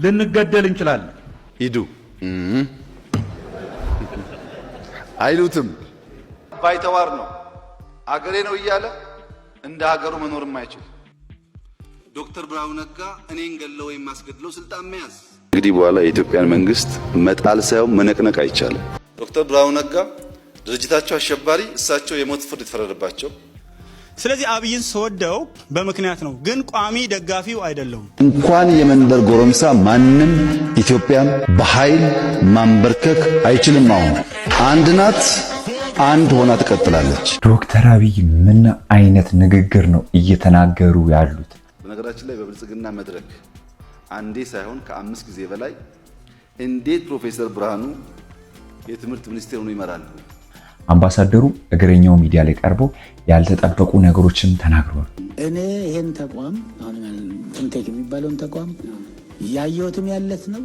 ልንገደል እንችላለን። ሂዱ አይሉትም። ባይተዋር ነው አገሬ ነው እያለ እንደ ሀገሩ መኖር የማይችል ዶክተር ብርሃኑ ነጋ እኔን ገለው ወይም ማስገድለው ስልጣን መያዝ እንግዲህ በኋላ የኢትዮጵያን መንግስት መጣል ሳይሆን መነቅነቅ አይቻልም። ዶክተር ብርሃኑ ነጋ ድርጅታቸው አሸባሪ፣ እሳቸው የሞት ፍርድ የተፈረደባቸው። ስለዚህ አብይን ስወደው በምክንያት ነው፣ ግን ቋሚ ደጋፊው አይደለም። እንኳን የመንደር ጎረምሳ ማንም ኢትዮጵያን በኃይል ማንበርከክ አይችልም። አሁን አንድ ናት፣ አንድ ሆና ትቀጥላለች። ዶክተር አብይ ምን አይነት ንግግር ነው እየተናገሩ ያሉት? በነገራችን ላይ በብልጽግና መድረክ አንዴ ሳይሆን ከ5 ጊዜ በላይ እንዴት ፕሮፌሰር ብርሃኑ የትምህርት ሚኒስቴር ሆኖ ይመራሉ? አምባሳደሩ እግረኛው ሚዲያ ላይ ቀርበው ያልተጠበቁ ነገሮችን ተናግረዋል። እኔ ይሄን ተቋም አሁን ፊንቴክ የሚባለውን ተቋም ያየሁትም ያለት ነው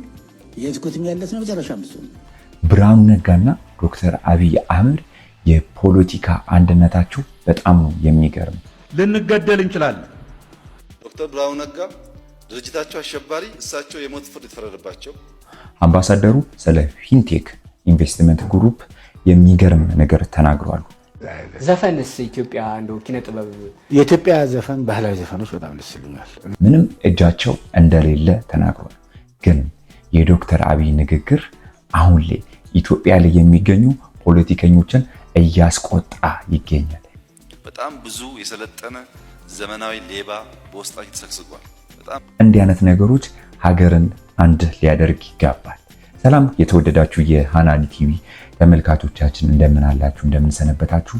የዝኩትም ያለት ነው። መጨረሻ ምስሉ ብርሃኑ ነጋና ዶክተር አብይ አህመድ የፖለቲካ አንድነታቸው በጣም ነው የሚገርም። ልንገደል እንችላለን። ዶክተር ብርሃኑ ነጋ ድርጅታቸው አሸባሪ፣ እሳቸው የሞት ፍርድ የተፈረደባቸው። አምባሳደሩ ስለ ፊንቴክ ኢንቨስትመንት ግሩፕ የሚገርም ነገር ተናግረዋል። ዘፈንስ ኢትዮጵያ እንደው ኪነ ጥበብ የኢትዮጵያ ዘፈን ባህላዊ ዘፈኖች በጣም ደስ ይሉኛል። ምንም እጃቸው እንደሌለ ተናግረዋል። ግን የዶክተር አብይ ንግግር አሁን ላይ ኢትዮጵያ ላይ የሚገኙ ፖለቲከኞችን እያስቆጣ ይገኛል። በጣም ብዙ የሰለጠነ ዘመናዊ ሌባ በውስጣቸው ተሰግስጓል። በጣም እንዲህ አይነት ነገሮች ሀገርን አንድ ሊያደርግ ይገባል። ሰላም የተወደዳችሁ የሃናኒ ቲቪ ተመልካቾቻችን እንደምን አላችሁ? እንደምን ሰነበታችሁ?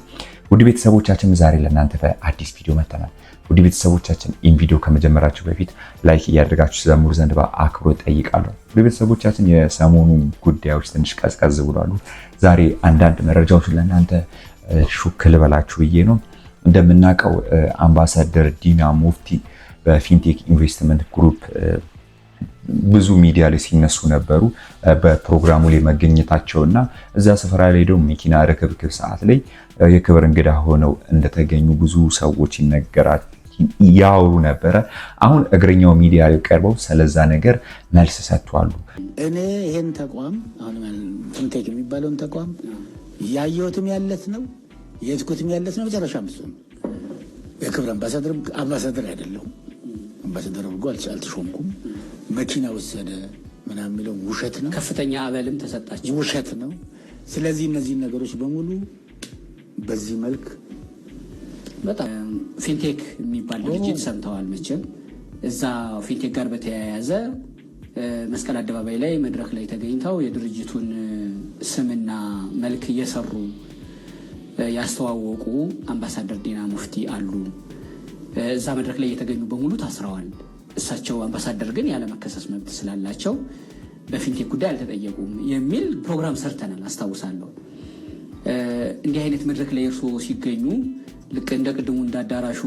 ውድ ቤተሰቦቻችን ዛሬ ለእናንተ በአዲስ ቪዲዮ መጥተናል። ውድ ቤተሰቦቻችን ይህን ቪዲዮ ከመጀመራችሁ በፊት ላይክ እያደረጋችሁ ዘምሩ ዘንድ በአክብሮት ጠይቃለሁ። ውድ ቤተሰቦቻችን የሰሞኑ ጉዳዮች ትንሽ ቀዝቀዝ ብሏሉ። ዛሬ አንዳንድ መረጃዎችን ለእናንተ ሹክ ልበላችሁ ብዬ ነው። እንደምናውቀው አምባሳደር ዲና ሙፍቲ በፊንቴክ ኢንቨስትመንት ግሩፕ ብዙ ሚዲያ ላይ ሲነሱ ነበሩ። በፕሮግራሙ ላይ መገኘታቸውና እዛ ስፍራ ላይ ደግሞ መኪና ርክብክብ ሰዓት ላይ የክብር እንግዳ ሆነው እንደተገኙ ብዙ ሰዎች ይነገራል ያወሩ ነበረ። አሁን እግረኛው ሚዲያ ላይ ቀርበው ስለዛ ነገር መልስ ሰጥቷሉ። እኔ ይሄን ተቋም አሁን ፊንቴክ የሚባለውን ተቋም ያየሁትም ያለት ነው የዝኩትም ያለት ነው። መጨረሻ ምስሉ የክብር አምባሳደር አይደለሁም። አምባሳደር አድርጎ አልተሾምኩም። መኪና ወሰደ ምናምን የሚለው ውሸት ነው። ከፍተኛ አበልም ተሰጣቸው፣ ውሸት ነው። ስለዚህ እነዚህ ነገሮች በሙሉ በዚህ መልክ በጣም ፊንቴክ የሚባል ድርጅት ሰምተዋል መቼም። እዛ ፊንቴክ ጋር በተያያዘ መስቀል አደባባይ ላይ መድረክ ላይ ተገኝተው የድርጅቱን ስምና መልክ እየሰሩ ያስተዋወቁ አምባሳደር ዲና ሙፍቲ አሉ። እዛ መድረክ ላይ የተገኙ በሙሉ ታስረዋል። እሳቸው አምባሳደር ግን ያለመከሰስ መብት ስላላቸው በፊንቴክ ጉዳይ አልተጠየቁም የሚል ፕሮግራም ሰርተናል አስታውሳለሁ። እንዲህ አይነት መድረክ ላይ እርስዎ ሲገኙ ልክ እንደ ቅድሙ እንዳዳራሹ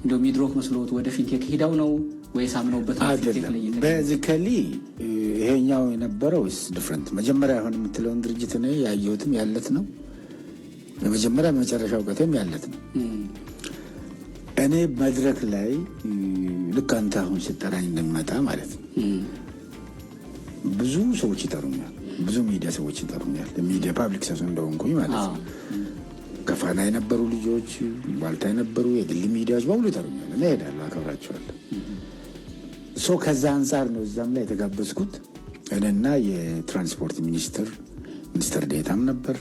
እንደ ሚድሮክ መስሎት ወደ ፊንቴክ ሂደው ነው ወይስ አምነውበት? በዚከሊ ይሄኛው የነበረው ዲፍረንት መጀመሪያ አሁን የምትለውን ድርጅት ነው ያየሁትም ያለት ነው። የመጀመሪያ መጨረሻ እውቀቴም ያለት ነው። እኔ መድረክ ላይ ልክ አንተ አሁን ስጠራኝ እንደሚመጣ ማለት ነው ብዙ ሰዎች ይጠሩኛል፣ ብዙ ሚዲያ ሰዎች ይጠሩኛል። ሚዲያ ፓብሊክ ሰው እንደሆንኩኝ ማለት ነው። ከፋና የነበሩ ልጆች፣ ዋልታ የነበሩ የግል ሚዲያዎች በሙሉ ይጠሩኛል። እኔ እሄዳለሁ፣ አከብራቸዋለሁ። ከዛ አንጻር ነው እዛም ላይ የተጋበዝኩት። እኔና የትራንስፖርት ሚኒስትር ዴታም ነበር።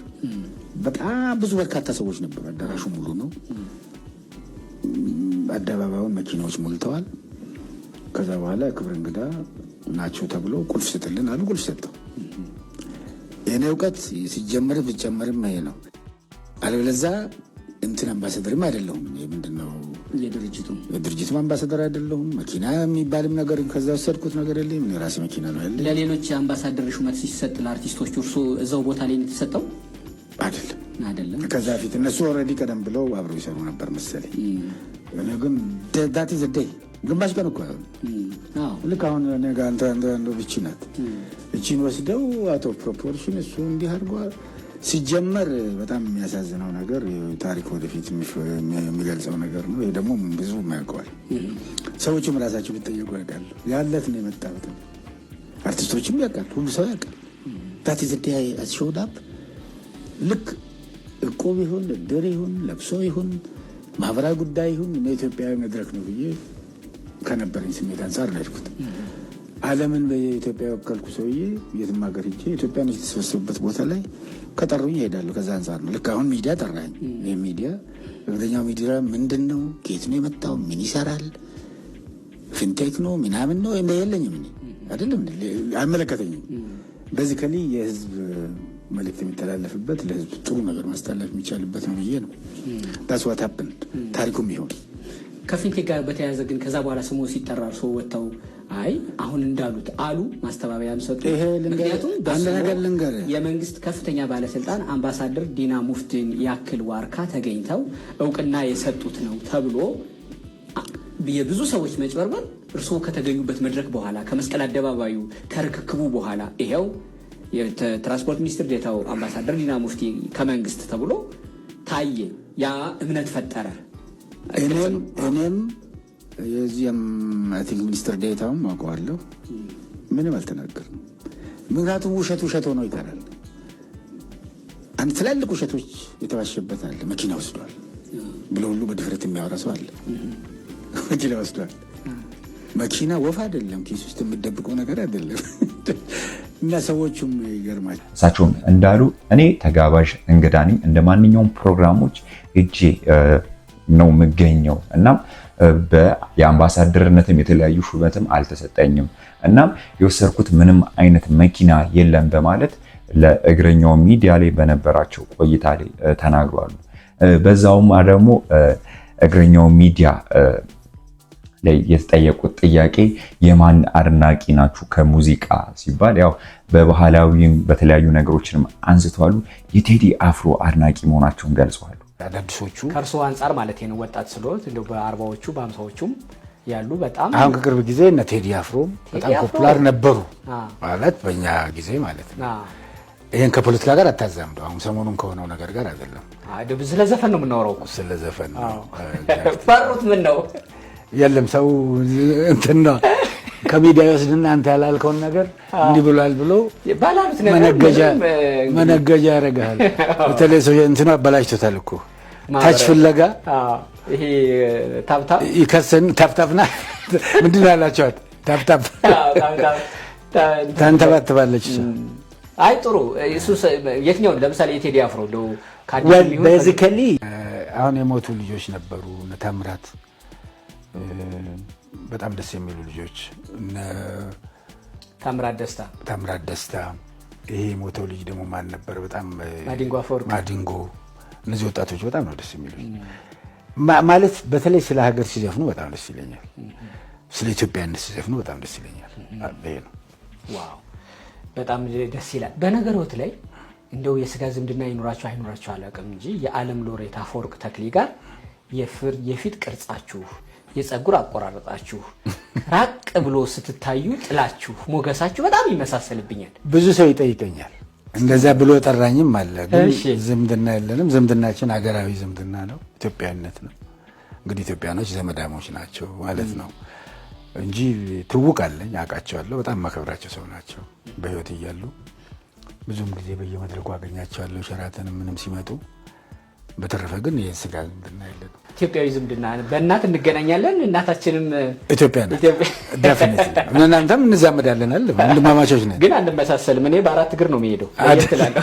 በጣም ብዙ በርካታ ሰዎች ነበሩ። አዳራሹ ሙሉ ነው። አደባባዩን መኪናዎች ሞልተዋል። ከዛ በኋላ ክብር እንግዳ ናቸው ተብሎ ቁልፍ ስጥልን አሉ። ቁልፍ ሰጠው። የኔ እውቀት ሲጀመር ብጨመርም ይሄ ነው። አለበለዚያ እንትን አምባሳደርም አይደለሁም። ምንድነው የድርጅቱም አምባሳደር አይደለሁም። መኪና የሚባልም ነገር ከዛ ወሰድኩት ነገር የለም። የራሴ መኪና ነው ያለ። ለሌሎች አምባሳደር ሹመት ሲሰጥ ለአርቲስቶች እርሶ እዛው ቦታ ላይ የተሰጠው አይደለም። ከዛ ፊት እነሱ ኦልሬዲ ቀደም ብለው አብረው ይሰሩ ነበር መሰለኝ። እኔ ግን ዳት ኢዝ ዴይ ግማሽ ቀን እኮ ልክ አሁን ነገ አንተ ብቻ ናት እቺን ወስደው አውት ኦፍ ፕሮፖርሽን እሱ እንዲህ አድርጓል። ሲጀመር በጣም የሚያሳዝነው ነገር ታሪክ ወደፊት የሚገልጸው ነገር ነው። ይሄ ደግሞ ብዙ የማያውቀዋል። ሰዎችም ራሳቸው ቢጠየቁ ያውቃሉ። ያለት ነው የመጣሁት አርቲስቶችም ያውቃል፣ ሁሉ ሰው ያውቃል። ታት ዘዴ አስሾዳብ ልክ እቁብ ይሁን እድር ይሁን ለብሶ ይሁን ማህበራዊ ጉዳይ ይሁን የኢትዮጵያዊ መድረክ ነው ብዬ ከነበረኝ ስሜት አንጻር ነው ያልኩት። ዓለምን በኢትዮጵያ ወከልኩ ሰውዬ የትም ሀገር ሄጄ ኢትዮጵያኖች የተሰበሰቡበት ቦታ ላይ ከጠሩኝ እሄዳለሁ። ከዛ አንጻር ነው። ልክ አሁን ሚዲያ ጠራኝ። ይህ ሚዲያ እግረኛው ሚዲያ ምንድን ነው? ከየት ነው የመጣው? ምን ይሰራል? ፊንቴክ ነው ምናምን ነው የለኝም እኔ አይደለም፣ አይመለከተኝም። በዚህ ከሊ የህዝብ መልእክት የሚተላለፍበት ለህዝብ ጥሩ ነገር ማስተላለፍ የሚቻልበት ነው ብዬ ነው። ዳስ ዋት ሀፕንድ ታሪኩም ይሆን ከፊንቴክ ጋር በተያያዘ ግን ከዛ በኋላ ስሙ ሲጠራ ሰው ወጥተው አይ አሁን እንዳሉት አሉ ማስተባበያም ሰጡ። ምክንያቱም አንድ ነገር ልንገር፣ የመንግስት ከፍተኛ ባለስልጣን አምባሳደር ዲና ሙፍቲን ያክል ዋርካ ተገኝተው እውቅና የሰጡት ነው ተብሎ የብዙ ሰዎች መጭበርበር እርስዎ ከተገኙበት መድረክ በኋላ ከመስቀል አደባባዩ ከርክክቡ በኋላ ይሄው የትራንስፖርት ሚኒስትር ዴታው አምባሳደር ዲና ሙፍቲ ከመንግስት ተብሎ ታየ። ያ እምነት ፈጠረ። እኔም የዚህም አይ ቲንክ ሚኒስትር ዴታውም አውቀዋለሁ። ምንም አልተናገርም። ምክንያቱም ውሸት ሆኖ ይቀራል። አንድ ትላልቅ ውሸቶች የተዋሸበት አለ። መኪና ወስዷል ብሎ ሁሉ በድፍረት የሚያወራ ሰው አለ። መኪና ወስዷል። መኪና ወፍ አይደለም፣ ኪስ ውስጥ የምትደብቀው ነገር አይደለም። እና ሰዎቹም ይገርማል። እሳቸውም እንዳሉ እኔ ተጋባዥ እንግዳ ነኝ፣ እንደ ማንኛውም ፕሮግራሞች እጄ ነው የምገኘው። እናም የአምባሳደርነትም የተለያዩ ሹመትም አልተሰጠኝም። እናም የወሰድኩት ምንም አይነት መኪና የለም በማለት ለእግረኛው ሚዲያ ላይ በነበራቸው ቆይታ ላይ ተናግሯሉ። በዛውም ደግሞ እግረኛው ሚዲያ ላይ የተጠየቁት ጥያቄ የማን አድናቂ ናችሁ ከሙዚቃ ሲባል ያው በባህላዊም በተለያዩ ነገሮችንም አንስተዋሉ። የቴዲ አፍሮ አድናቂ መሆናቸውን ገልጸዋል። አዳዲሶቹ ከእርሶ አንጻር ማለት ነው ወጣት ስለሆት እንደው በ40ዎቹ በ50ዎቹም ያሉ በጣም አሁን ከቅርብ ጊዜ እነ ቴዲ አፍሮ በጣም ፖፑላር ነበሩ ማለት በእኛ ጊዜ ማለት ነው። ይሄን ከፖለቲካ ጋር አታዛምደው። አሁን ሰሞኑን ከሆነው ነገር ጋር አይደለም። ስለ ዘፈን ነው የምናወራው። ስለ ዘፈን ነው። ፈሩት ምን ነው የለም ሰው እንትን ነው ከሚዲያ ይወስድና አንተ ያላልከውን ነገር እንዲህ ብሏል ብሎ ባላሉት ነገር መነገጃ ያደርጋል። በተለይ ሰው እንትኑ አበላሽቶታል እኮ ታች ፍለጋ ይሄ ታብታብ ይከሰን ታብታብና ምንድን ነው ያላችኋት? ታብታብ ታንተባትባለች። አይ ጥሩ እሱ የትኛው ለምሳሌ የቴዲ አፍሮ ነው ቤዚካሊ አሁን የሞቱ ልጆች ነበሩ እነ ታምራት በጣም ደስ የሚሉ ልጆች እነ ታምራት ደስታ ይሄ ሞተው ልጅ ደግሞ ማን ነበር? በጣም ማዲንጎ እነዚህ ወጣቶች በጣም ነው ደስ የሚሉ ማለት በተለይ ስለ ሀገር ሲዘፍኑ በጣም ደስ ይለኛል። ስለ ኢትዮጵያነት ሲዘፍኑ በጣም ደስ ይለኛል። ይሄ ነው። ዋው በጣም ደስ ይላል። በነገሮት ላይ እንደው የስጋ ዝምድና ይኖራችሁ አይኖራችሁ አላውቅም እንጂ የዓለም ሎሬት አፈወርቅ ተክሌ ጋር የፊት ቅርጻችሁ የፀጉር አቆራረጣችሁ ራቅ ብሎ ስትታዩ ጥላችሁ ሞገሳችሁ በጣም ይመሳሰልብኛል። ብዙ ሰው ይጠይቀኛል። እንደዛ ብሎ ጠራኝም አለ። ግን ዝምድና የለንም። ዝምድናችን ሀገራዊ ዝምድና ነው፣ ኢትዮጵያዊነት ነው። እንግዲህ ኢትዮጵያኖች ዘመዳሞች ናቸው ማለት ነው እንጂ ትውቅ አለኝ፣ አውቃቸዋለሁ። በጣም ማከብራቸው ሰው ናቸው በህይወት እያሉ። ብዙም ጊዜ በየመድረኩ አገኛቸዋለሁ፣ ሸራተንም ምንም ሲመጡ። በተረፈ ግን የስጋ ዝምድና የለንም። ኢትዮጵያዊ ዝምድና በእናት እንገናኛለን። እናታችንም ኢትዮጵያ ናት። ዴፊኒትሊ እናንተም እንዛመዳለን አይደል? ወንድማማቾች ነን። ግን አንመሳሰልም። እኔ በአራት እግር ነው የሚሄደው አይደለም።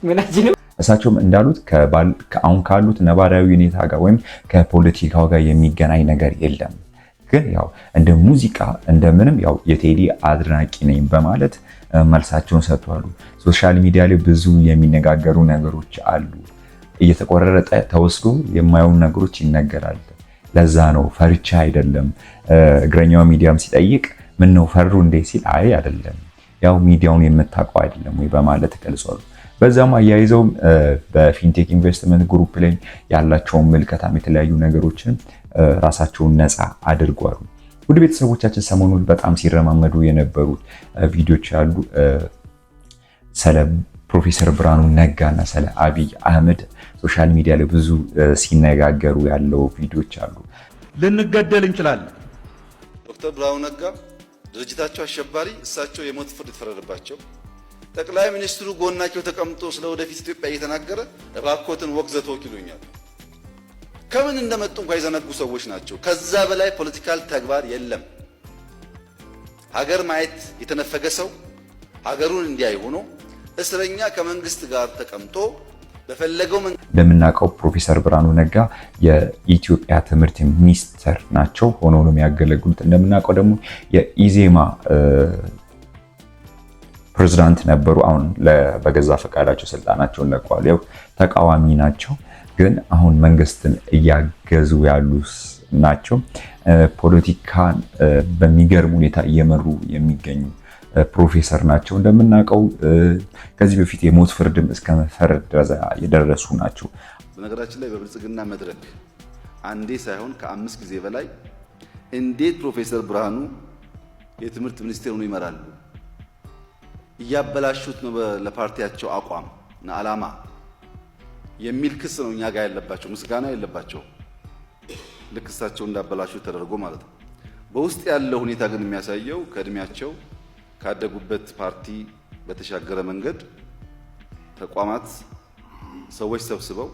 ምናችን እሳቸውም እንዳሉት አሁን ካሉት ነባራዊ ሁኔታ ጋር ወይም ከፖለቲካው ጋር የሚገናኝ ነገር የለም። ግን ያው እንደ ሙዚቃ እንደምንም ያው የቴዲ አድናቂ ነኝ በማለት መልሳቸውን ሰጥተዋል። ሶሻል ሚዲያ ላይ ብዙ የሚነጋገሩ ነገሮች አሉ። እየተቆረረጠ ተወስዶ የማይሆኑ ነገሮች ይነገራል። ለዛ ነው ፈርቻ አይደለም። እግረኛው ሚዲያም ሲጠይቅ ምን ነው ፈሩ እንዴ ሲል አይ አይደለም ያው ሚዲያውን የምታውቀው አይደለም ወይ በማለት ገልጿል። በዛም አያይዘው በፊንቴክ ኢንቨስትመንት ግሩፕ ላይ ያላቸውን ምልከታም የተለያዩ ነገሮችን ራሳቸውን ነፃ አድርጓል። ውድ ቤተሰቦቻችን ሰሞኑን በጣም ሲረማመዱ የነበሩት ቪዲዮዎች አሉ። ስለ ፕሮፌሰር ብርሃኑ ነጋና ስለ አብይ አህመድ ሶሻል ሚዲያ ላይ ብዙ ሲነጋገሩ ያለው ቪዲዮዎች አሉ። ልንገደል እንችላለን። ዶክተር ብርሃኑ ነጋ ድርጅታቸው አሸባሪ፣ እሳቸው የሞት ፍርድ የተፈረደባቸው፣ ጠቅላይ ሚኒስትሩ ጎናቸው ተቀምጦ ስለ ወደፊት ኢትዮጵያ እየተናገረ እባክዎትን ወግዘት ወኪሉኛል። ከምን እንደመጡ እንኳን የዘነጉ ሰዎች ናቸው። ከዛ በላይ ፖለቲካል ተግባር የለም። ሀገር ማየት የተነፈገ ሰው ሀገሩን እንዲያይ ሆኖ እስረኛ ከመንግስት ጋር ተቀምጦ በፈለገው እንደምናውቀው ፕሮፌሰር ብርሃኑ ነጋ የኢትዮጵያ ትምህርት ሚኒስትር ናቸው ሆኖ ነው የሚያገለግሉት። እንደምናውቀው ደግሞ የኢዜማ ፕሬዝዳንት ነበሩ። አሁን በገዛ ፈቃዳቸው ስልጣናቸውን ለቀዋል። ያው ተቃዋሚ ናቸው፣ ግን አሁን መንግስትን እያገዙ ያሉ ናቸው። ፖለቲካን በሚገርም ሁኔታ እየመሩ የሚገኙ ፕሮፌሰር ናቸው። እንደምናውቀው ከዚህ በፊት የሞት ፍርድም እስከ መፈረድ የደረሱ ናቸው። በነገራችን ላይ በብልጽግና መድረክ አንዴ ሳይሆን ከ5 ጊዜ በላይ እንዴት ፕሮፌሰር ብርሃኑ የትምህርት ሚኒስቴር ሆነው ይመራሉ? እያበላሹት ነው ለፓርቲያቸው አቋም እና ዓላማ የሚል ክስ ነው እኛ ጋር ያለባቸው። ምስጋና የለባቸው ልክ እሳቸው እንዳበላሹት ተደርጎ ማለት ነው። በውስጥ ያለው ሁኔታ ግን የሚያሳየው ከእድሜያቸው ካደጉበት ፓርቲ በተሻገረ መንገድ ተቋማት ሰዎች ሰብስበው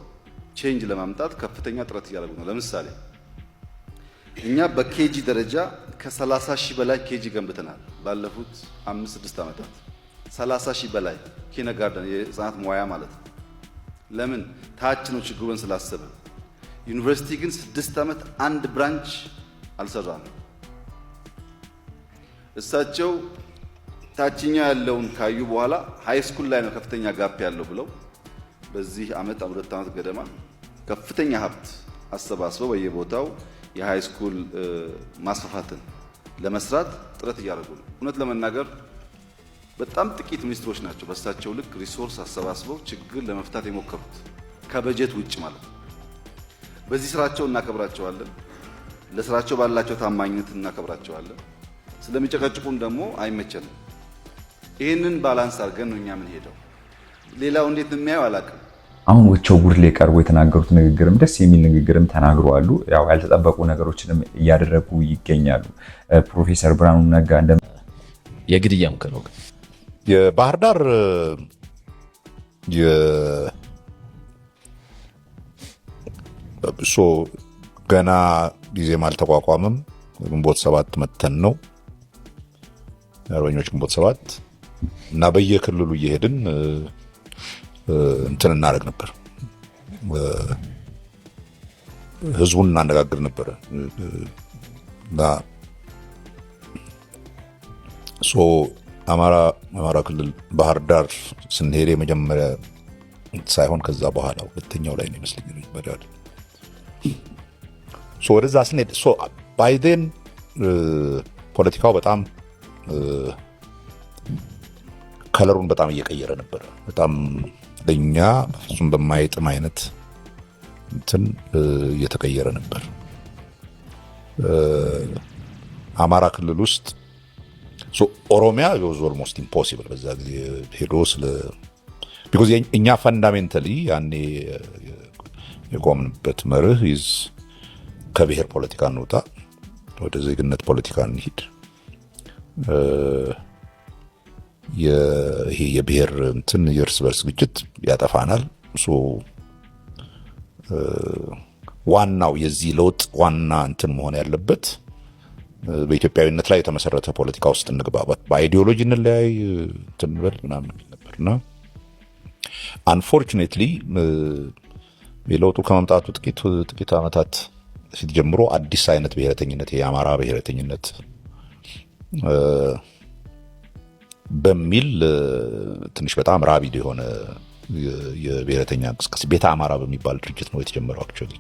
ቼንጅ ለማምጣት ከፍተኛ ጥረት እያደረጉ ነው። ለምሳሌ እኛ በኬጂ ደረጃ ከ30 ሺህ በላይ ኬጂ ገንብተናል ባለፉት 5-6 ዓመታት። 30 ሺህ በላይ ኪንደርጋርተን የህፃናት መዋያ ማለት ነው። ለምን ታች ነው ችግሩን ስላሰበ። ዩኒቨርሲቲ ግን 6 ዓመት አንድ ብራንች አልሰራም። እሳቸው ታችኛው ያለውን ካዩ በኋላ ሃይ ስኩል ላይ ነው ከፍተኛ ጋፕ ያለው ብለው በዚህ ዓመት 2 ዓመት ገደማ ከፍተኛ ሀብት አሰባስበው በየቦታው የሃይ ስኩል ማስፋፋትን ለመስራት ጥረት እያደረጉ ነው። እውነት ለመናገር በጣም ጥቂት ሚኒስትሮች ናቸው በእሳቸው ልክ ሪሶርስ አሰባስበው ችግር ለመፍታት የሞከሩት ከበጀት ውጭ ማለት ነው። በዚህ ስራቸው እናከብራቸዋለን። ለስራቸው ባላቸው ታማኝነት እናከብራቸዋለን። ስለሚጨቀጭቁን ደግሞ አይመቸንም። ይህንን ባላንስ አድርገን ነው እኛ ምን ሄደው ሌላው እንዴት የሚያየው አላውቅም። አሁን ወቸው ጉድ ላይ ቀርቦ የተናገሩት ንግግርም ደስ የሚል ንግግርም ተናግረዋል። ያው ያልተጠበቁ ነገሮችንም እያደረጉ ይገኛሉ። ፕሮፌሰር ብርሃኑ ነጋ የግድያ ሙከራ ነው። የባህር ዳር ገና ጊዜም አልተቋቋመም። ግንቦት 7 መተን ነው አርበኞች ግንቦት 7 እና በየክልሉ እየሄድን እንትን እናደርግ ነበር። ህዝቡን እናነጋግር ነበር እና አማራ ክልል ባህር ዳር ስንሄድ የመጀመሪያ ሳይሆን ከዛ በኋላ ሁለተኛው ላይ ነው ይመስለኛል መጀመሪያ ወደዛ ስንሄድ ባይዴን ፖለቲካው በጣም ከለሩን በጣም እየቀየረ ነበር። በጣም ለኛ ፍጹም በማይጥም አይነት እንትን እየተቀየረ ነበር። አማራ ክልል ውስጥ ኦሮሚያ was almost impossible በዛ ጊዜ ሄዶ because እኛ ፈንዳሜንታሊ ያኔ የቆምንበት መርህ ከብሔር ፖለቲካ እንውጣ፣ ወደ ዜግነት ፖለቲካ እንሂድ። ይሄ የብሔር እንትን የእርስ በርስ ግጭት ያጠፋናል። ዋናው የዚህ ለውጥ ዋና እንትን መሆን ያለበት በኢትዮጵያዊነት ላይ የተመሰረተ ፖለቲካ ውስጥ እንግባባት፣ በአይዲዮሎጂ እንለያይ እንትን በል ምናምን ነበርና አንፎርቹኔትሊ የለውጡ ከመምጣቱ ጥቂት ዓመታት ፊት ጀምሮ አዲስ አይነት ብሔረተኝነት የአማራ ብሔረተኝነት በሚል ትንሽ በጣም ራቢድ የሆነ የብሔረተኛ እንቅስቃሴ ቤተ አማራ በሚባል ድርጅት ነው የተጀመረው። አክቹዋሊ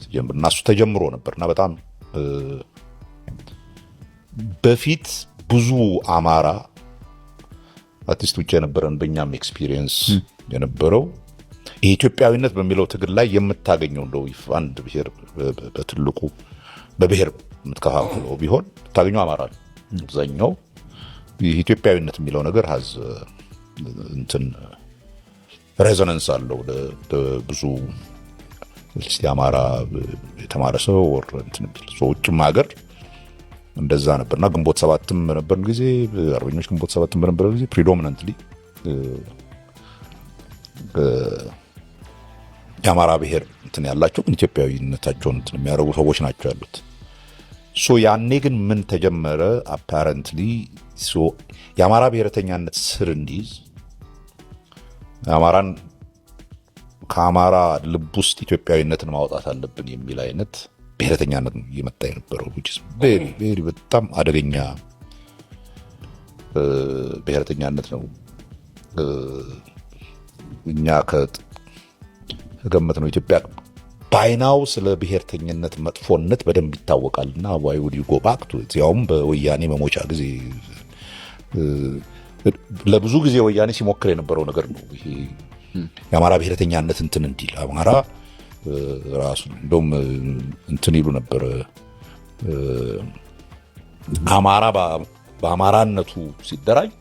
ሲጀምር እና እሱ ተጀምሮ ነበርና በጣም በፊት ብዙ አማራ አርቲስት ውጭ የነበረን በእኛም ኤክስፒሪየንስ የነበረው የኢትዮጵያዊነት በሚለው ትግል ላይ የምታገኘው እንደው አንድ ብሔር በትልቁ በብሔር የምትከፋፍለው ቢሆን ታገኘው አማራ ነው። አብዛኛው የኢትዮጵያዊነት የሚለው ነገር ሀዝ እንትን ሬዞናንስ አለው ብዙ አማራ የተማረ ሰው ወር እንትን ቢል ውጭም ሀገር እንደዛ ነበርና ግንቦት ሰባትም በነበርን ጊዜ አርበኞች ግንቦት ሰባትም በነበረ ጊዜ ፕሪዶሚናንትሊ የአማራ ብሔር እንትን ያላቸው ኢትዮጵያዊነታቸውን እንትን የሚያደርጉ ሰዎች ናቸው ያሉት። ሶ ያኔ ግን ምን ተጀመረ? አፓረንትሊ ሶ የአማራ ብሔረተኛነት ስር እንዲይዝ አማራን ከአማራ ልብ ውስጥ ኢትዮጵያዊነትን ማውጣት አለብን የሚል አይነት ብሔረተኛነት ነው እየመጣ የነበረው which is very very በጣም አደገኛ ብሔረተኛነት ነው። እኛ ከገመት ነው ኢትዮጵያ ባይናው ስለ ብሔርተኝነት መጥፎነት በደንብ ይታወቃልና why would you go back to it? ያውም በወያኔ መሞቻ ጊዜ ለብዙ ጊዜ ወያኔ ሲሞክር የነበረው ነገር ነው ይሄ የአማራ ብሔረተኛነት እንትን እንዲል አማራ ራሱ እንደውም እንትን ይሉ ነበር አማራ በአማራነቱ ሲደራጅ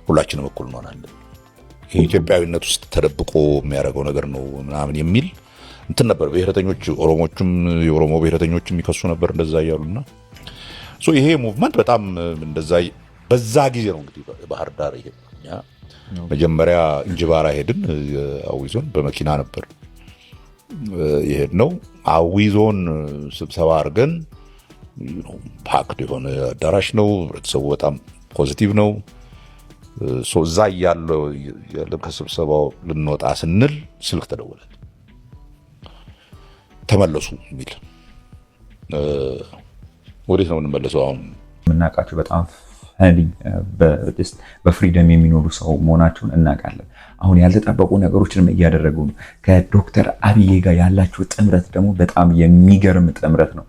ሁላችንም እኩል እንሆናለን የኢትዮጵያዊነት ውስጥ ተደብቆ የሚያደርገው ነገር ነው ምናምን የሚል እንትን ነበር። ብሔረተኞች ኦሮሞቹም የኦሮሞ ብሔረተኞችም ይከሱ ነበር እንደዛ እያሉና ሶ ይሄ ሙቭመንት በጣም እንደዛ በዛ ጊዜ ነው እንግዲህ ባህር ዳር ይሄኛ መጀመሪያ እንጅባራ ሄድን። አዊ ዞን በመኪና ነበር ይሄድ ነው። አዊ ዞን ስብሰባ አድርገን ፓክድ የሆነ አዳራሽ ነው። ህብረተሰቡ በጣም ፖዚቲቭ ነው። ሶ እዛ ያለው ከስብሰባው ልንወጣ ስንል ስልክ ተደወለ። ተመለሱ የሚል ወዴት ነው የምንመለሰው? አሁን የምናውቃቸው በጣም በፍሪደም የሚኖሩ ሰው መሆናቸውን እናውቃለን። አሁን ያልተጠበቁ ነገሮችንም እያደረጉ ነው። ከዶክተር አብይ ጋር ያላቸው ጥምረት ደግሞ በጣም የሚገርም ጥምረት ነው።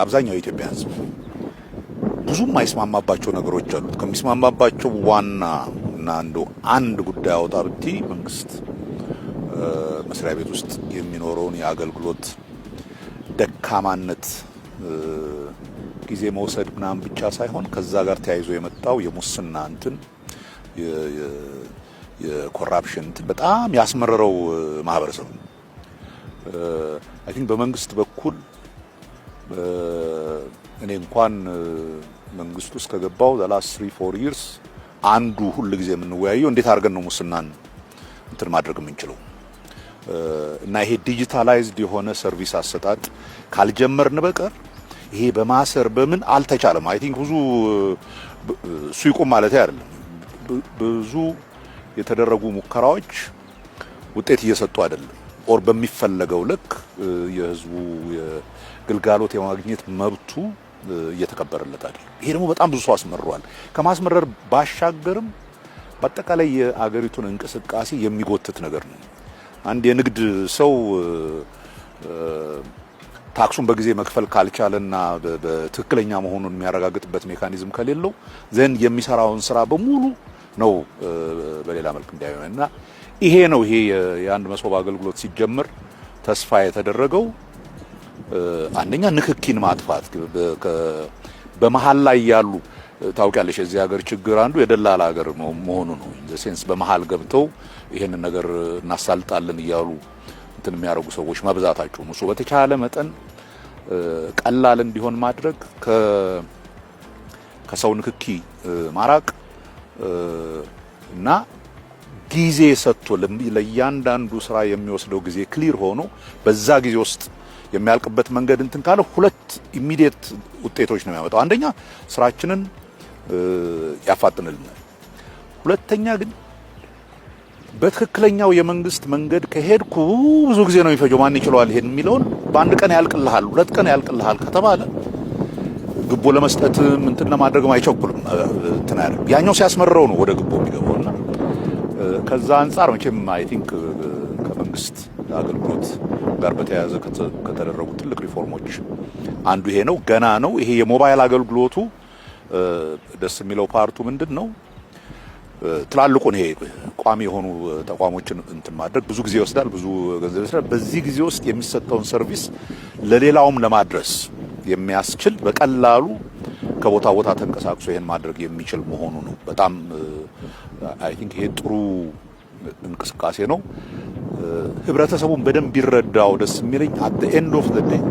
አብዛኛው የኢትዮጵያ ህዝብ ብዙም የማይስማማባቸው ነገሮች አሉት። ከሚስማማባቸው ዋና እና አንድ ጉዳይ አውጣ ብቲ መንግስት መስሪያ ቤት ውስጥ የሚኖረውን የአገልግሎት ደካማነት ጊዜ መውሰድ ምናምን ብቻ ሳይሆን ከዛ ጋር ተያይዞ የመጣው የሙስና እንትን የኮራፕሽን እንትን በጣም ያስመረረው ማህበረሰብ ነው። አይ ቲንክ በመንግስት በኩል እኔ እንኳን መንግስት ውስጥ ከገባው the last 3-4 years አንዱ ሁሉ ጊዜ የምንወያየው እንዴት አድርገን ነው ሙስናን እንትን ማድረግ የምንችለው እና ይሄ ዲጂታላይዝድ የሆነ ሰርቪስ አሰጣጥ ካልጀመርን በቀር ይሄ በማሰር በምን አልተቻለም። አይ ቲንክ ብዙ ሱይቁም ማለት አይደለም ብዙ የተደረጉ ሙከራዎች ውጤት እየሰጡ አይደለም ኦር በሚፈለገው ልክ የህዝቡ የግልጋሎት የማግኘት መብቱ እየተከበረለት አይደለም። ይሄ ደግሞ በጣም ብዙ ሰው አስመርሯል። ከማስመረር ባሻገርም በአጠቃላይ የአገሪቱን እንቅስቃሴ የሚጎትት ነገር ነው። አንድ የንግድ ሰው ታክሱን በጊዜ መክፈል ካልቻለና በትክክለኛ መሆኑን የሚያረጋግጥበት ሜካኒዝም ከሌለው ዘንድ የሚሰራውን ስራ በሙሉ ነው በሌላ መልክ እንዳይሆንና ይሄ ነው ይሄ የአንድ መሶብ አገልግሎት ሲጀምር ተስፋ የተደረገው አንደኛ ንክኪን ማጥፋት በመሃል ላይ ያሉ ታውቂያለሽ የዚህ ሀገር ችግር አንዱ የደላላ ሀገር መሆኑ ነው። ሴንስ በመሃል ገብተው ይሄንን ነገር እናሳልጣለን እያሉ እንትን የሚያደርጉ ሰዎች መብዛታቸው ነው። በተቻለ መጠን ቀላል እንዲሆን ማድረግ ከሰው ንክኪ ማራቅ እና ጊዜ ሰጥቶ ለእያንዳንዱ ስራ የሚወስደው ጊዜ ክሊር ሆኖ በዛ ጊዜ ውስጥ የሚያልቅበት መንገድ እንትን ካለ ሁለት ኢሚዲየት ውጤቶች ነው የሚያመጣው። አንደኛ ስራችንን ያፋጥንልናል። ሁለተኛ ግን በትክክለኛው የመንግስት መንገድ ከሄድኩ ብዙ ጊዜ ነው የሚፈጀው ማን ይችላል ይሄን የሚለውን በአንድ ቀን ያልቅልሃል 2 ቀን ያልቅልሃል ከተባለ ግቦ ለመስጠትም እንትን ለማድረግም አይቸኩልም እንትን አይደል። ያኛው ሲያስመረው ነው ወደ ግቦ የሚገባውና ከዛ አንፃር መቼም አይ ቲንክ ከመንግስት አገልግሎት ጋር በተያያዘ ከተደረጉ ትልቅ ሪፎርሞች አንዱ ይሄ ነው። ገና ነው ይሄ የሞባይል አገልግሎቱ ደስ የሚለው ፓርቱ ምንድነው? ትላልቁን ይሄ ቋሚ የሆኑ ተቋሞችን እንትን ማድረግ ብዙ ጊዜ ይወስዳል፣ ብዙ ገንዘብ ይወስዳል። በዚህ ጊዜ ውስጥ የሚሰጠውን ሰርቪስ ለሌላውም ለማድረስ የሚያስችል በቀላሉ ከቦታ ቦታ ተንቀሳቅሶ ይሄን ማድረግ የሚችል መሆኑ ነው። በጣም አይ ቲንክ ይሄ ጥሩ እንቅስቃሴ ነው። ህብረተሰቡን በደንብ ቢረዳው ደስ የሚለኝ at the end of the day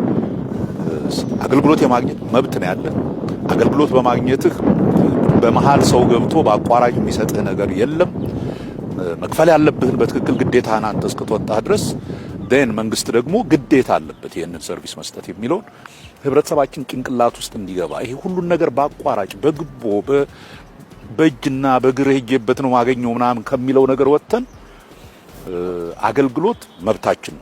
አክሰስ አገልግሎት የማግኘት መብት ነው ያለ። አገልግሎት በማግኘትህ በመሃል ሰው ገብቶ በአቋራጭ የሚሰጥህ ነገር የለም። መክፈል ያለብህን በትክክል ግዴታህን አንተ እስክትወጣህ ድረስ መንግስት ደግሞ ግዴታ አለበት ይህንን ሰርቪስ መስጠት የሚለውን ህብረተሰባችን ጭንቅላት ውስጥ እንዲገባ ይሄ ሁሉን ነገር በአቋራጭ በግቦ በእጅና በእግር ሄጄበት ነው ማገኘው ምናምን ከሚለው ነገር ወጥተን አገልግሎት መብታችን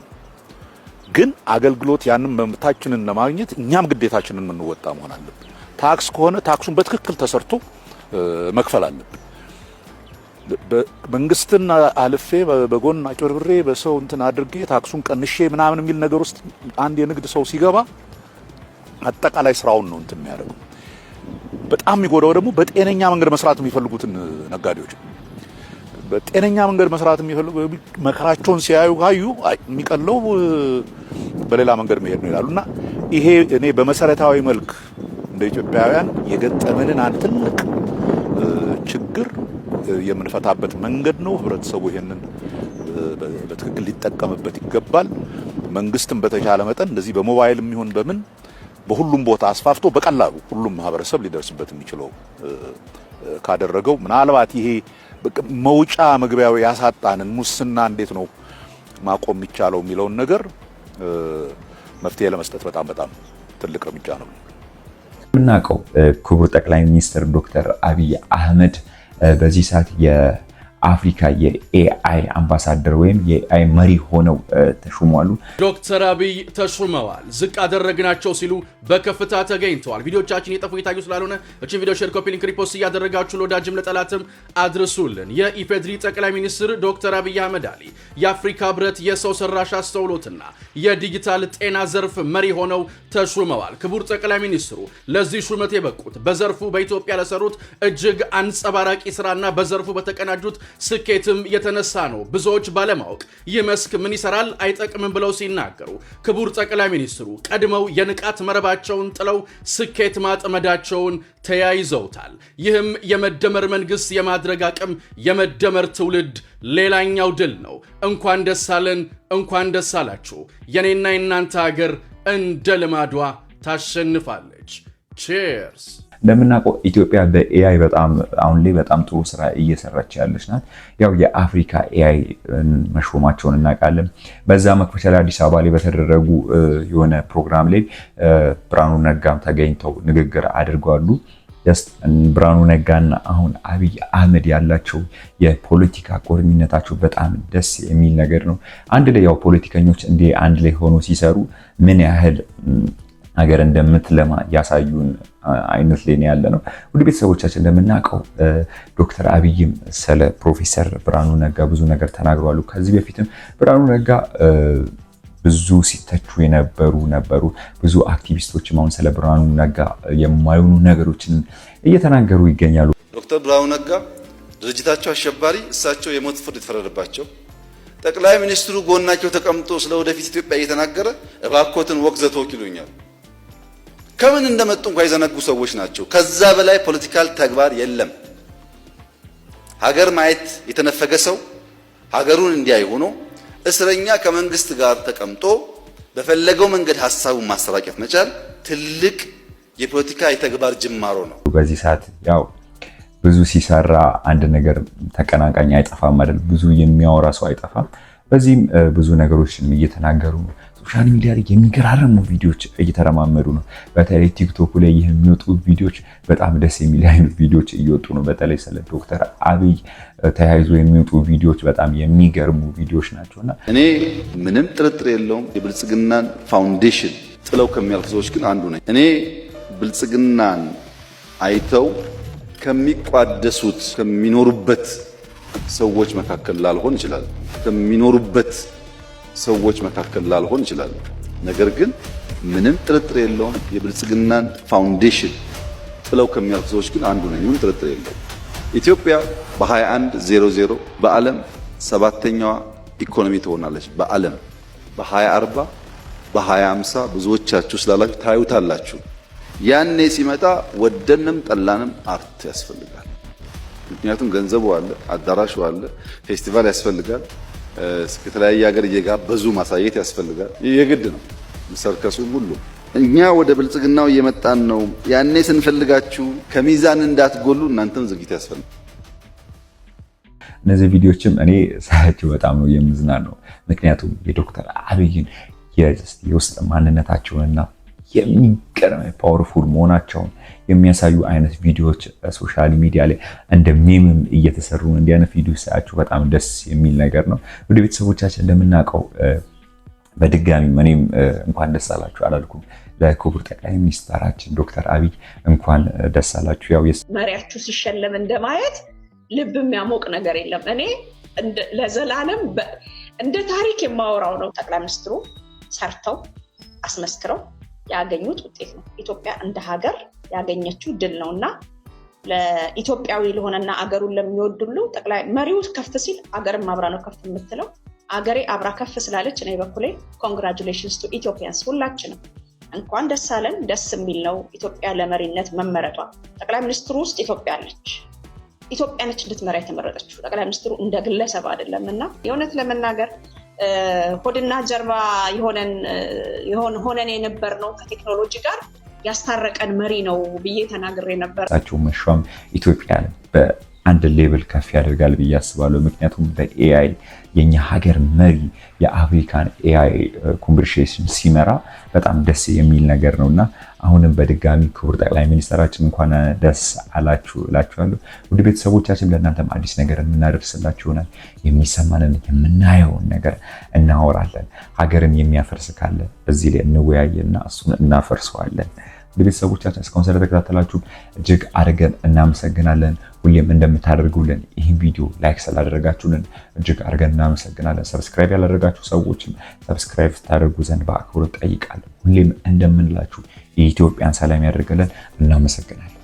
ግን አገልግሎት ያንን መብታችንን ለማግኘት እኛም ግዴታችንን የምንወጣ መሆን አለብን። ታክስ ከሆነ ታክሱን በትክክል ተሰርቶ መክፈል አለብን። መንግስትን አልፌ በጎን አጭበርብሬ በሰው እንትን አድርጌ ታክሱን ቀንሼ ምናምን የሚል ነገር ውስጥ አንድ የንግድ ሰው ሲገባ አጠቃላይ ስራውን ነው እንትን የሚያደርገው። በጣም የሚጎዳው ደግሞ በጤነኛ መንገድ መስራት የሚፈልጉትን ነጋዴዎች በጤነኛ መንገድ መስራት የሚፈልጉ መከራቸውን ሲያዩ ካዩ የሚቀለው በሌላ መንገድ መሄድ ነው ይላሉና ይሄ እኔ በመሰረታዊ መልክ እንደ ኢትዮጵያውያን የገጠመንን አንድ ትልቅ ችግር የምንፈታበት መንገድ ነው። ህብረተሰቡ ይሄንን በትክክል ሊጠቀምበት ይገባል። መንግስትም በተቻለ መጠን እንደዚህ በሞባይልም ይሁን በምን በሁሉም ቦታ አስፋፍቶ በቀላሉ ሁሉም ማህበረሰብ ሊደርስበት የሚችለው ካደረገው ምናልባት ይሄ መውጫ መግቢያው ያሳጣንን ሙስና እንዴት ነው ማቆም የሚቻለው የሚለውን ነገር መፍትሄ ለመስጠት በጣም ትልቅ እርምጃ ነው። ምናቀው ክቡር ጠቅላይ ሚኒስትር ዶክተር አብይ አህመድ በዚህ ሰዓት የአፍሪካ የኤአይ አምባሳደር ወይም የኤአይ መሪ ሆነው ተሾመዋል። ዶክተር አብይ ተሾመዋል። ዝቅ አደረግናቸው ሲሉ በከፍታ ተገኝተዋል። ቪዲዮቻችን የጠፉ የታዩ ስላልሆነ እቺን ቪዲዮ ሼር፣ ኮፒ ሊንክ፣ ሪፖስት እያደረጋችሁ ለወዳጅም ለጠላትም አድርሱልን። የኢፌድሪ ጠቅላይ ሚኒስትር ዶክተር አብይ አህመድ አሊ የአፍሪካ ህብረት የሰው ሰራሽ አስተውሎትና የዲጂታል ጤና ዘርፍ መሪ ሆነው ተሾመዋል። ክቡር ጠቅላይ ሚኒስትሩ ለዚህ ሹመት የበቁት በዘርፉ በኢትዮጵያ ለሰሩት እጅግ አንጸባራቂ ስራና በዘርፉ በተቀናጁት ስኬትም የተነሳ ነው። ብዙዎች ባለማወቅ ይህ መስክ ምን ይሰራል አይጠቅምም ብለው ሲናገሩ ክቡር ጠቅላይ ሚኒስትሩ ቀድመው የንቃት መረባቸውን ጥለው ስኬት ማጥመዳቸውን ተያይዘውታል። ይህም የመደመር መንግስት የማድረግ አቅም የመደመር ትውልድ ሌላኛው ድል ነው። እንኳን ደስ አለን፣ እንኳን ደስ አላችሁ። የኔና የናንተ ሀገር እንደ ልማዷ ታሸንፋለች። ቺርስ። እንደምናውቀው ኢትዮጵያ በኤአይ አሁን ላይ በጣም ጥሩ ስራ እየሰራች ያለች ናት። ያው የአፍሪካ ኤአይ መሾማቸውን እናውቃለን። በዛ መክፈቻ ላይ አዲስ አበባ ላይ በተደረጉ የሆነ ፕሮግራም ላይ ብርሃኑ ነጋም ተገኝተው ንግግር አድርገዋል። ብርሃኑ ነጋና አሁን አብይ አህመድ ያላቸው የፖለቲካ ቁርኝነታቸው በጣም ደስ የሚል ነገር ነው። አንድ ላይ ያው ፖለቲከኞች እንዲህ አንድ ላይ ሆኖ ሲሰሩ ምን ያህል ሀገር እንደምትለማ ያሳዩን አይነት ላይ ያለ ነው። ወደ ቤተሰቦቻችን እንደምናውቀው ዶክተር አብይም ስለ ፕሮፌሰር ብርሃኑ ነጋ ብዙ ነገር ተናግረዋል። ከዚህ በፊትም ብርሃኑ ነጋ ብዙ ሲተቹ ነበሩ። ብዙ አክቲቪስቶችም አሁን ስለ ብርሃኑ ነጋ የማይሆኑ ነገሮችን እየተናገሩ ይገኛሉ። ዶክተር ብርሃኑ ነጋ ድርጅታቸው አሸባሪ፣ እሳቸው የሞት ፍርድ የተፈረደባቸው፣ ጠቅላይ ሚኒስትሩ ጎናቸው ተቀምጦ ስለ ወደፊት ኢትዮጵያ እየተናገረ እባኮትን ወቅዘቶ ይሉኛል። ከምን እንደመጡ እንኳን የዘነጉ ሰዎች ናቸው። ከዛ በላይ ፖለቲካል ተግባር የለም። ሀገር ማየት የተነፈገ ሰው ሀገሩን እንዲያይ ሆኖ እስረኛ ከመንግስት ጋር ተቀምጦ በፈለገው መንገድ ሐሳቡን ማሰራጨት መቻል ትልቅ የፖለቲካ የተግባር ጅማሮ ነው። በዚህ ሰዓት ያው ብዙ ሲሰራ አንድ ነገር ተቀናቃኝ አይጠፋም አይደል? ብዙ የሚያወራ ሰው አይጠፋም። በዚህም ብዙ ነገሮችን እየተናገሩ ነው። ሶሻል ሚዲያ ላይ የሚገራረሙ ቪዲዮዎች እየተረማመዱ ነው። በተለይ ቲክቶክ ላይ የሚወጡ ቪዲዮዎች በጣም ደስ የሚል አይነት ቪዲዮዎች እየወጡ ነው። በተለይ ስለ ዶክተር አብይ ተያይዞ የሚወጡ ቪዲዮዎች በጣም የሚገርሙ ቪዲዮዎች ናቸውና እኔ ምንም ጥርጥር የለውም የብልጽግናን ፋውንዴሽን ጥለው ከሚያልፉ ሰዎች ግን አንዱ ነኝ። እኔ ብልጽግናን አይተው ከሚቋደሱት ከሚኖሩበት ሰዎች መካከል ላልሆን ይችላል ነገር ግን ምንም ጥርጥር የለውም የብልጽግናን ፋውንዴሽን ጥለው ከሚያልፉ ሰዎች ግን አንዱ ነኝ። ምንም ጥርጥር የለውም። ኢትዮጵያ በ2100 በዓለም 7ኛዋ ኢኮኖሚ ትሆናለች። በዓለም በ2040 በ2050 ብዙዎቻችሁ ስላላችሁ ታዩታላችሁ። ያኔ ሲመጣ ወደንም ጠላንም አርት ያስፈልጋል። ምክንያቱም ገንዘቡ አለ፣ አዳራሹ አለ፣ ፌስቲቫል ያስፈልጋል፣ ከተለያየ ሀገር እየጋበዙ ማሳየት ያስፈልጋል። የግድ ነው። ሰርከሱም ሁሉ እኛ ወደ ብልጽግናው እየመጣን ነው። ያኔ ስንፈልጋችሁ ከሚዛን እንዳትጎሉ እናንተም ዝግጅት ያስፈልጋል። እነዚህ ቪዲዮዎችም እኔ ሳያቸው በጣም ነው የምዝናናው። ምክንያቱም የዶክተር አብይን የውስጥ ማንነታቸውንና የሚገርም ፓወርፉል መሆናቸውን የሚያሳዩ አይነት ቪዲዮዎች ሶሻል ሚዲያ ላይ እንደ ሜምም እየተሰሩ እንዲህ አይነት ቪዲዮ ሳያቸው በጣም ደስ የሚል ነገር ነው። ወደ ቤተሰቦቻችን እንደምናውቀው በድጋሚ እኔም እንኳን ደስ አላችሁ አላልኩም። ለክቡር ጠቅላይ ሚኒስትራችን ዶክተር አብይ እንኳን ደስ አላችሁ። ያው መሪያችሁ ሲሸለም እንደማየት ልብ የሚያሞቅ ነገር የለም። እኔ ለዘላለም እንደ ታሪክ የማወራው ነው። ጠቅላይ ሚኒስትሩ ሰርተው አስመስክረው ያገኙት ውጤት ነው። ኢትዮጵያ እንደ ሀገር ያገኘችው ድል ነውና ለኢትዮጵያዊ ለሆነና አገሩን ለሚወድ ሁሉ ጠቅላይ መሪው ከፍ ሲል አገርም አብራ ነው ከፍ የምትለው። አገሬ አብራ ከፍ ስላለች እኔ በኩሌ ኮንግራቹሌሽንስ ቱ ኢትዮጵያንስ ሁላችንም እንኳን ደስ አለን። ደስ የሚል ነው ኢትዮጵያ ለመሪነት መመረጧ። ጠቅላይ ሚኒስትሩ ውስጥ ኢትዮጵያ አለች። ኢትዮጵያ ነች እንድትመራ የተመረጠችው። ጠቅላይ ሚኒስትሩ እንደ ግለሰብ አይደለምና የእውነት ለመናገር ሆድና ጀርባ ሆነን የነበር ነው ከቴክኖሎጂ ጋር ያስታረቀን መሪ ነው ብዬ ተናግሬ ነበር። ታቸው መሿም ኢትዮጵያ በአንድ ሌቭል ከፍ ያደርጋል ብዬ አስባለሁ። ምክንያቱም በኤአይ የኛ ሀገር መሪ የአፍሪካን ኤአይ ኮንቨርሴሽን ሲመራ በጣም ደስ የሚል ነገር ነውና አሁንም በድጋሚ ክቡር ጠቅላይ ሚኒስትራችን እንኳን ደስ አላችሁ እላችኋለሁ። ውድ ቤተሰቦቻችን ለእናንተም አዲስ ነገር የምናደርስላችሁ ይሆናል። የሚሰማንን የምናየውን ነገር እናወራለን። ሀገርን የሚያፈርስ ካለ በዚህ ላይ እንወያየና እሱን እናፈርሰዋለን። ውድ ቤተሰቦቻችን እስካሁን ስለተከታተላችሁ እጅግ አድርገን እናመሰግናለን። ሁሌም እንደምታደርጉልን ይህን ቪዲዮ ላይክ ስላደረጋችሁልን እጅግ አድርገን እናመሰግናለን። ሰብስክራይብ ያላደረጋችሁ ሰዎችም ሰብስክራይብ ታደርጉ ዘንድ በአክብሮት ጠይቃለሁ። ሁሌም እንደምንላችሁ የኢትዮጵያን ሰላም ያደርገልን። እናመሰግናለን።